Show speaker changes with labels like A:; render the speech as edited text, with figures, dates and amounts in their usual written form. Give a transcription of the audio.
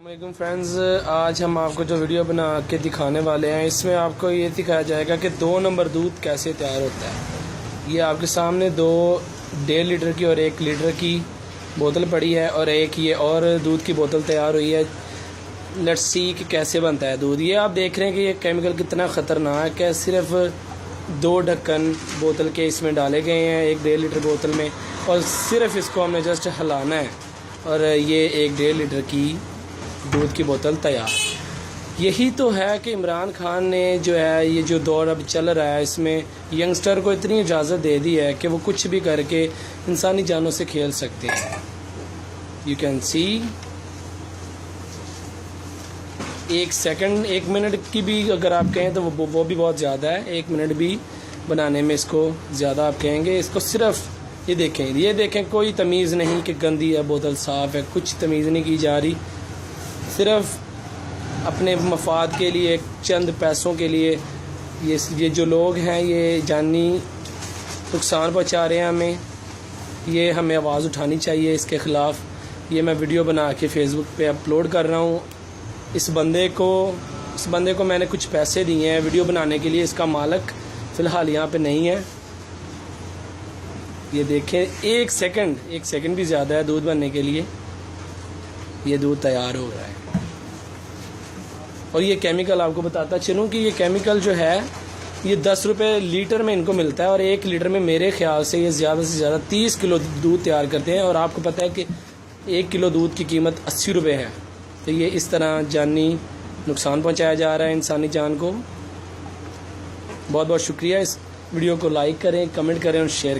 A: अस्सलामुअलैकुम फ्रेंड्स, आज हम आपको जो वीडियो बना के दिखाने वाले हैं इसमें आपको ये दिखाया जाएगा कि 2 नंबर दूध कैसे तैयार होता है। ये आपके सामने 2 1.5 लीटर की और 1 लीटर की बोतल पड़ी है और एक ये और दूध की बोतल तैयार हुई है। लेट्स सी कि कैसे बनता है दूध। ये आप देख रहे हैं कि ये केमिकल कितना ख़तरनाक है। सिर्फ 2 ढक्कन बोतल के इसमें डाले गए हैं 1.5 लीटर बोतल में, और सिर्फ इसको हमने जस्ट हिलाना है और ये 1.5 लीटर की दूध की बोतल तैयार। यही तो है कि इमरान खान ने जो है ये जो दौर अब चल रहा है इसमें यंगस्टर को इतनी इजाज़त दे दी है कि वो कुछ भी करके इंसानी जानों से खेल सकते हैं। You can see 1 second 1 minute की भी अगर आप कहें तो वो भी बहुत ज़्यादा है। 1 मिनट भी बनाने में इसको ज़्यादा आप कहेंगे। इसको सिर्फ ये देखें कोई तमीज़ नहीं कि गंदी है बोतल साफ़ है, कुछ तमीज़ नहीं की जा रही। सिर्फ अपने मफाद के लिए, चंद पैसों के लिए ये जो लोग हैं ये जानी नुकसान पहुंचा रहे हैं हमें। ये हमें आवाज़ उठानी चाहिए इसके ख़िलाफ़। ये मैं वीडियो बना के फेसबुक पे अपलोड कर रहा हूँ। इस बंदे को मैंने कुछ पैसे दिए हैं वीडियो बनाने के लिए। इसका मालिक फ़िलहाल यहाँ पे नहीं है। ये देखें 1 सेकंड भी ज़्यादा है दूध बनने के लिए। ये दूध तैयार हो रहा है। और ये केमिकल आपको बताता चलूँ कि ये केमिकल जो है ये 10 रुपये लीटर में इनको मिलता है, और 1 लीटर में मेरे ख्याल से ये ज़्यादा से ज़्यादा 30 किलो दूध तैयार करते हैं। और आपको पता है कि 1 किलो दूध की कीमत 80 रुपये है। तो ये इस तरह जानी नुकसान पहुंचाया जा रहा है इंसानी जान को। बहुत बहुत शुक्रिया। इस वीडियो को लाइक करें, कमेंट करें और शेयर करें।